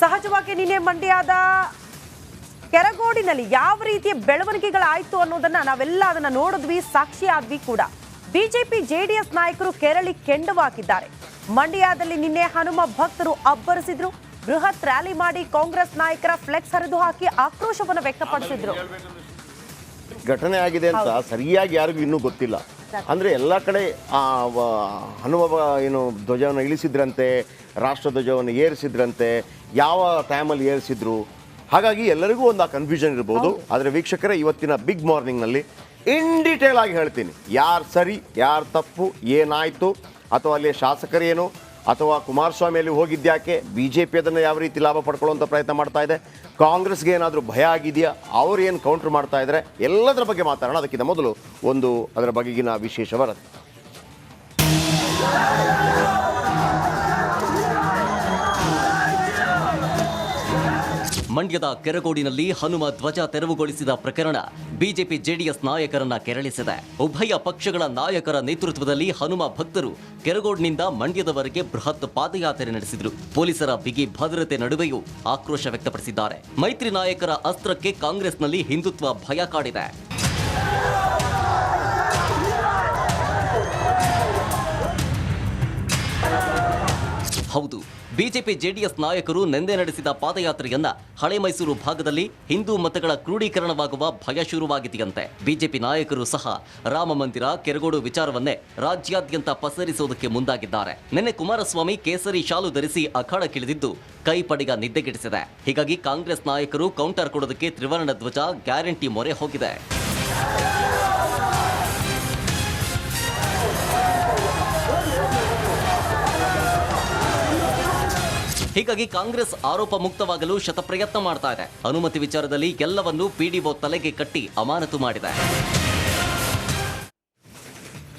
ಸಹಜವಾಗಿ ನಿನ್ನೆ ಮಂಡ್ಯದ ಕೆರಗೋಡಿನಲ್ಲಿ ಯಾವ ರೀತಿಯ ಬೆಳವಣಿಗೆಗಳಾಯ್ತು ಅನ್ನೋದನ್ನ ನಾವೆಲ್ಲ ಅದನ್ನ ನೋಡಿದ್ವಿ, ಸಾಕ್ಷಿ ಆದ್ವಿ ಕೂಡ. ಬಿಜೆಪಿ ಜೆಡಿಎಸ್ ನಾಯಕರು ಕೆರಳಿ ಕೆಂಡವಾಕಿದ್ದಾರೆ. ಮಂಡ್ಯದಲ್ಲಿ ನಿನ್ನೆ ಹನುಮ ಭಕ್ತರು ಅಬ್ಬರಿಸಿದ್ರು. ಬೃಹತ್ ರ್ಯಾಲಿ ಮಾಡಿ ಕಾಂಗ್ರೆಸ್ ನಾಯಕರ ಫ್ಲೆಕ್ಸ್ ಹರಿದು ಹಾಕಿ ಆಕ್ರೋಶವನ್ನು ವ್ಯಕ್ತಪಡಿಸಿದ್ರು. ಘಟನೆ ಆಗಿದೆ ಅಂತ ಸರಿಯಾಗಿ ಯಾರಿಗೂ ಇನ್ನೂ ಗೊತ್ತಿಲ್ಲ. ಅಂದ್ರೆ ಎಲ್ಲ ಕಡೆ ಹನುಮ ಏನು ಧ್ವಜವನ್ನು ಇಳಿಸಿದ್ರಂತೆ, ರಾಷ್ಟ್ರ ಧ್ವಜವನ್ನು ಏರಿಸಿದ್ರಂತೆ, ಯಾವ ಟೈಮಲ್ಲಿ ಏರಿಸಿದ್ರು, ಹಾಗಾಗಿ ಎಲ್ಲರಿಗೂ ಒಂದು ಆ ಕನ್ಫ್ಯೂಷನ್ ಇರ್ಬೋದು. ಆದರೆ ವೀಕ್ಷಕರೇ, ಇವತ್ತಿನ ಬಿಗ್ ಮಾರ್ನಿಂಗ್ನಲ್ಲಿ ಇನ್ ಡೀಟೇಲ್ ಆಗಿ ಹೇಳ್ತೀನಿ, ಯಾರು ಸರಿ ಯಾರು ತಪ್ಪು, ಏನಾಯಿತು, ಅಥವಾ ಅಲ್ಲಿ ಶಾಸಕರೇನು, ಅಥವಾ ಕುಮಾರಸ್ವಾಮಿಯಲ್ಲಿ ಹೋಗಿದ್ಯಾಕೆ, ಬಿ ಜೆ ಪಿ ಅದನ್ನು ಯಾವ ರೀತಿ ಲಾಭ ಪಡ್ಕೊಳ್ಳುವಂಥ ಪ್ರಯತ್ನ ಮಾಡ್ತಾ ಇದೆ, ಕಾಂಗ್ರೆಸ್ಗೆ ಏನಾದರೂ ಭಯ ಆಗಿದೆಯಾ, ಅವ್ರು ಏನು ಕೌಂಟ್ರ್ ಮಾಡ್ತಾ ಇದ್ದಾರೆ, ಎಲ್ಲದರ ಬಗ್ಗೆ ಮಾತಾಡೋಣ. ಅದಕ್ಕಿಂತ ಮೊದಲು ಒಂದು ಅದರ ಬಗೆಗಿನ ವಿಶೇಷ ವರದಿ. ಮಂಡ್ಯದ ಕೆರಗೋಡಿನಲ್ಲಿ ಹನುಮ ಧ್ವಜ ತೆರವುಗೊಳಿಸಿದ ಪ್ರಕರಣ ಬಿಜೆಪಿ ಜೆಡಿಎಸ್ ನಾಯಕರನ್ನ ಕೆರಳಿಸಿದೆ. ಉಭಯ ಪಕ್ಷಗಳ ನಾಯಕರ ನೇತೃತ್ವದಲ್ಲಿ ಹನುಮ ಭಕ್ತರು ಕೆರಗೋಡಿನಿಂದ ಮಂಡ್ಯದವರೆಗೆ ಬೃಹತ್ ಪಾದಯಾತ್ರೆ ನಡೆಸಿದರು. ಪೊಲೀಸರ ಬಿಗಿ ಭದ್ರತೆ ನಡುವೆಯೂ ಆಕ್ರೋಶ ವ್ಯಕ್ತಪಡಿಸಿದ್ದಾರೆ. ಮೈತ್ರಿ ನಾಯಕರ ಅಸ್ತ್ರಕ್ಕೆ ಕಾಂಗ್ರೆಸ್ನಲ್ಲಿ ಹಿಂದುತ್ವ ಭಯ ಕಾಡಿದೆ. ಹೌದು, ಬಿಜೆಪಿ ಜೆಡಿಎಸ್ ನಾಯಕರು ನಿನ್ನೆ ನಡೆಸಿದ ಪಾದಯಾತ್ರೆಯನ್ನ ಹಳೆ ಮೈಸೂರು ಭಾಗದಲ್ಲಿ ಹಿಂದೂ ಮತಗಳ ಕ್ರೋಢೀಕರಣವಾಗುವ ಭಯ ಶುರುವಾಗಿದೆಯಂತೆ. ಬಿಜೆಪಿ ನಾಯಕರು ಸಹ ರಾಮ ಮಂದಿರ, ಕೆರಗೋಡು ವಿಚಾರವನ್ನೇ ರಾಜ್ಯಾದ್ಯಂತ ಪಸರಿಸುವುದಕ್ಕೆ ಮುಂದಾಗಿದ್ದಾರೆ. ನಿನ್ನೆ ಕುಮಾರಸ್ವಾಮಿ ಕೇಸರಿ ಶಾಲು ಧರಿಸಿ ಅಖಾಡಕ್ಕಿಳಿದಿದ್ದು ಕೈಪಡಿಗ ನಿದ್ದೆಗೆಡಿಸಿದೆ. ಹೀಗಾಗಿ ಕಾಂಗ್ರೆಸ್ ನಾಯಕರು ಕೌಂಟರ್ ಕೊಡೋದಕ್ಕೆ ತ್ರಿವರ್ಣ ಧ್ವಜ ಗ್ಯಾರಂಟಿ ಮೊರೆ ಹೋಗಿದೆ. ಹೀಗಾಗಿ ಕಾಂಗ್ರೆಸ್ ಆರೋಪ ಮುಕ್ತವಾಗಲು ಶತಪ್ರಯತ್ನ ಮಾಡ್ತಾ ಇದೆ. ಅನುಮತಿ ವಿಚಾರದಲ್ಲಿ ಎಲ್ಲವನ್ನೂ ಪಿಡಿಒ ತಲೆಗೆ ಕಟ್ಟಿ ಅಮಾನತು ಮಾಡಿದೆ.